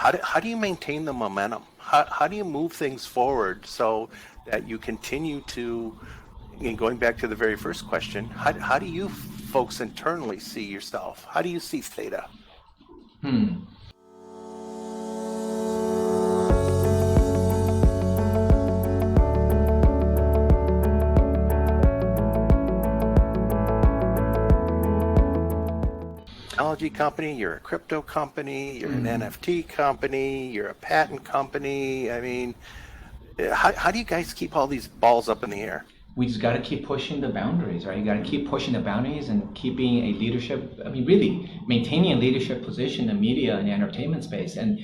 how do you maintain the momentum? How do you move things forward so that you continue to, and going back to the very first question, how do you folks internally see yourself? How do you see Theta? Hmm. Technology company, you're a crypto company, you're an NFT company, you're a patent company. I mean, how do you guys keep all these balls up in the air? We just got to keep pushing the boundaries, right? You got to keep pushing the boundaries and keeping a leadership. I mean, really maintaining a leadership position in media and entertainment space. And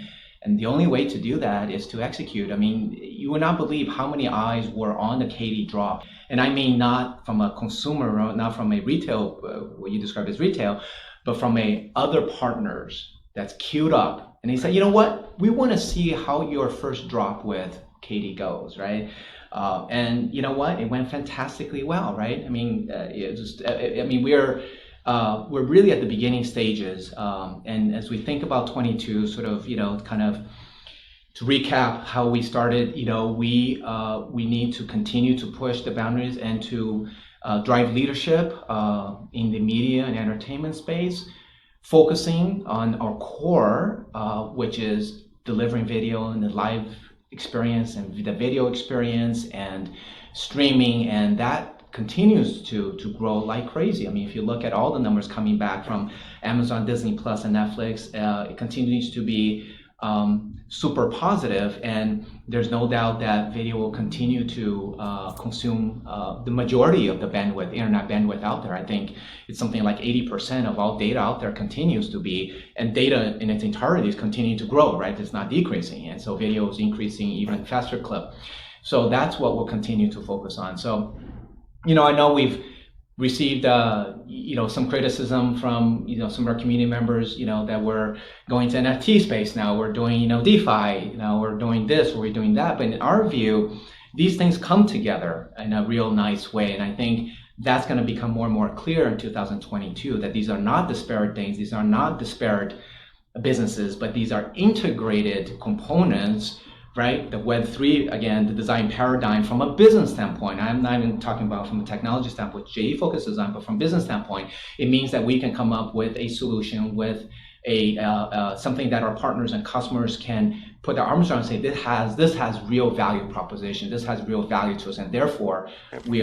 the only way to do that is to execute. I mean, you would not believe how many eyes were on the Katie drop. And I mean, not from a consumer, or not from a retail, what you describe as retail, but from a other partners that's queued up. And they say, you know what? We want to see how your first drop with Katie goes, right? And you know what? It went fantastically well, right? I mean, we're really at the beginning stages, and as we think about 22, sort of, kind of to recap how we started, we need to continue to push the boundaries and to drive leadership in the media and entertainment space, focusing on our core, which is delivering video and the live experience and the video experience and streaming, and that continues to grow like crazy. I mean, if you look at all the numbers coming back from Amazon, Disney Plus, and Netflix, it continues to be super positive, and there's no doubt that video will continue to consume the majority of the bandwidth, internet bandwidth out there. I think it's something like 80% of all data out there continues to be, and data in its entirety is continuing to grow, right? It's not decreasing, and so video is increasing even faster clip. So that's what we'll continue to focus on. So, I know we've received some criticism from some of our community members, that we're going to NFT space now, we're doing DeFi, we're doing this, we're doing that. But in our view, these things come together in a real nice way, and I think that's going to become more and more clear in 2022, that these are not disparate things, these are not disparate businesses, but these are integrated components, right? The Web3, again, the design paradigm from a business standpoint. I'm not even talking about from a technology standpoint, JE focuses on, but from a business standpoint, it means that we can come up with a solution with a something that our partners and customers can put their arms around and say, this has real value proposition, this has real value to us, and therefore we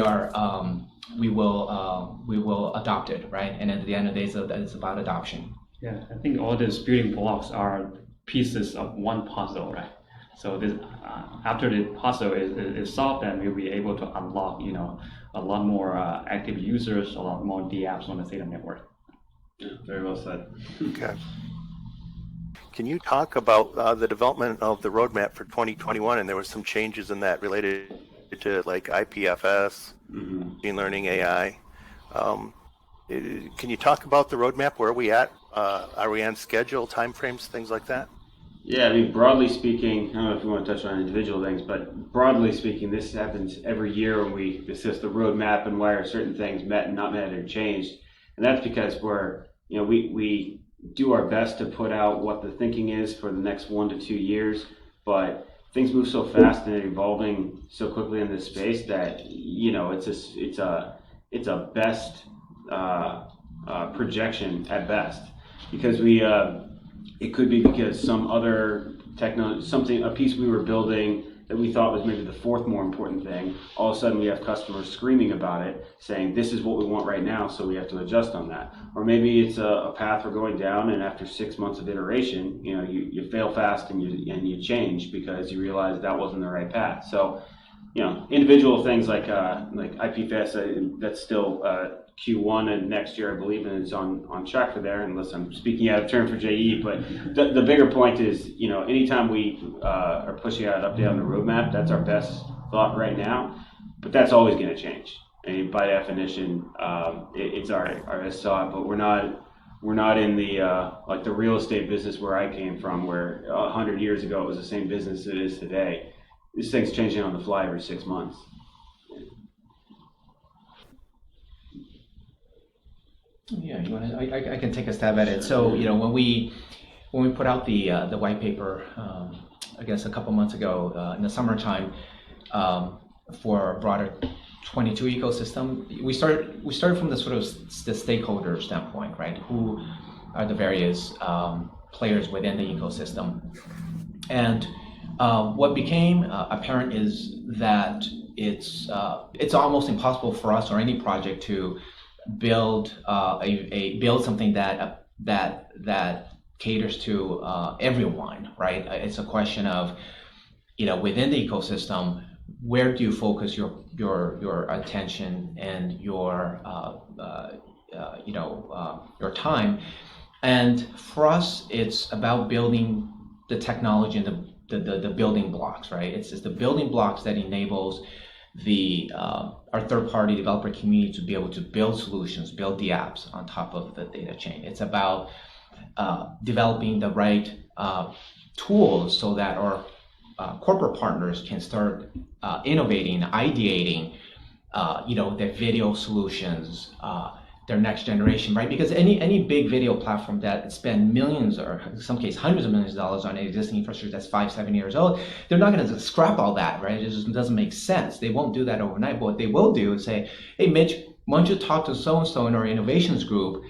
will adopt it, right? And at the end of the day, it's about adoption. Yeah, I think all these building blocks are pieces of one puzzle, right? So this, after the puzzle is solved, then we'll be able to unlock, a lot more active users, a lot more DApps on the Theta network. Yeah, very well said. Okay. Can you talk about the development of the roadmap for 2021? And there were some changes in that related to like IPFS, machine learning, AI. Can you talk about the roadmap? Where are we at? Are we on schedule, timeframes, things like that? Yeah, I mean, broadly speaking, I don't know if you want to touch on individual things, but broadly speaking, this happens every year when we assess the roadmap and why are certain things met and not met or changed. And that's because we do our best to put out what the thinking is for the next 1 to 2 years, but things move so fast and evolving so quickly in this space that it's a best projection at best, because it could be because some other technology, a piece we were building that we thought was maybe the fourth more important thing, all of a sudden we have customers screaming about it, saying this is what we want right now, so we have to adjust on that. Or maybe it's a path we're going down, and after 6 months of iteration, you fail fast and you change because you realize that wasn't the right path. So, individual things like IPFS, that's still Q1 and next year, I believe, and it's on track for there, unless I'm speaking out of turn for JE. But the bigger point is, anytime we are pushing out an update on the roadmap, that's our best thought right now. But that's always going to change. I mean, by definition, it's our best thought. But we're not in the like the real estate business where I came from, where 100 years ago it was the same business it is today. This thing's changing on the fly every 6 months. Yeah, I can take a stab at it. So, when when we put out the white paper, I guess a couple months ago in the summertime, for a broader 22 ecosystem, we started from the sort of the stakeholder standpoint, right? Who are the various players within the ecosystem? And what became apparent is that it's almost impossible for us or any project to build build something that caters to everyone, right? It's a question of, within the ecosystem, where do you focus your attention and your time? And for us, it's about building the technology and the building blocks, right? It's the building blocks that enables our third-party developer community to be able to build solutions, build the apps on top of the data chain. It's about developing the right tools so that our corporate partners can start innovating, ideating, their video solutions, their next generation, right? Because any big video platform that spend millions, or in some cases hundreds of millions of dollars on an existing infrastructure that's 5-7 years old, they're not going to scrap all that, right? It just doesn't make sense. They won't do that overnight. But what they will do is say, hey, Mitch, why don't you talk to so-and-so in our innovations group?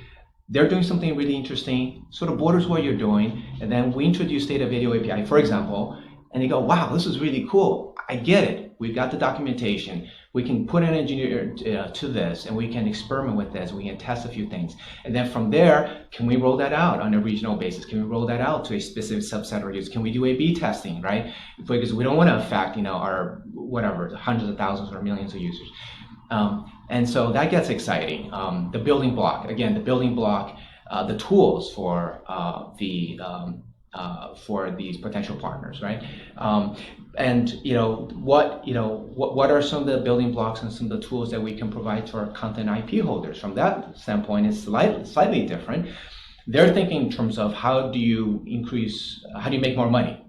They're doing something really interesting, sort of borders what you're doing, and then we introduce Theta Video API, for example, and they go, wow, this is really cool. I get it. We've got the documentation. We can put an engineer to this, and we can experiment with this. We can test a few things. And then from there, can we roll that out on a regional basis? Can we roll that out to a specific subset of users? Can we do A/B testing, right? Because we don't want to affect, our hundreds of thousands or millions of users. And so that gets exciting. The building block, the tools for these potential partners, right? And what are some of the building blocks and some of the tools that we can provide to our content IP holders? From that standpoint, it's slightly different. They're thinking in terms of how do you make more money,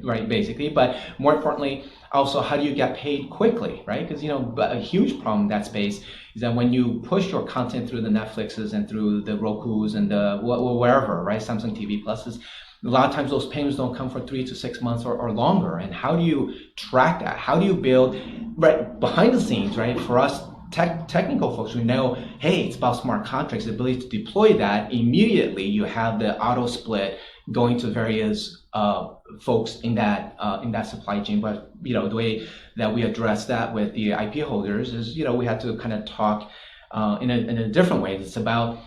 right? Basically, but more importantly, also how do you get paid quickly, right? Because a huge problem in that space is that when you push your content through the Netflixes and through the Rokus and the wherever, right? Samsung TV Pluses. A lot of times those payments don't come for 3 to 6 months or longer. And how do you track that? How do you build, right, behind the scenes, right? For us technical folks, we know, hey, it's about smart contracts, the ability to deploy that immediately. You have the auto split going to various folks in that supply chain. But the way that we address that with the IP holders is, we had to kind of talk in a different way. It's about,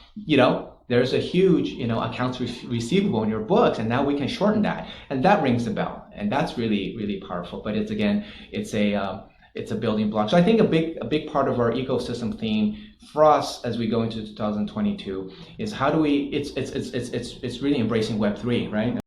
there's a huge, accounts receivable in your books, and now we can shorten that, and that rings the bell, and that's really, really powerful. But it's a building block. So I think a big part of our ecosystem theme for us as we go into 2022 is how do we? It's really embracing Web3, right?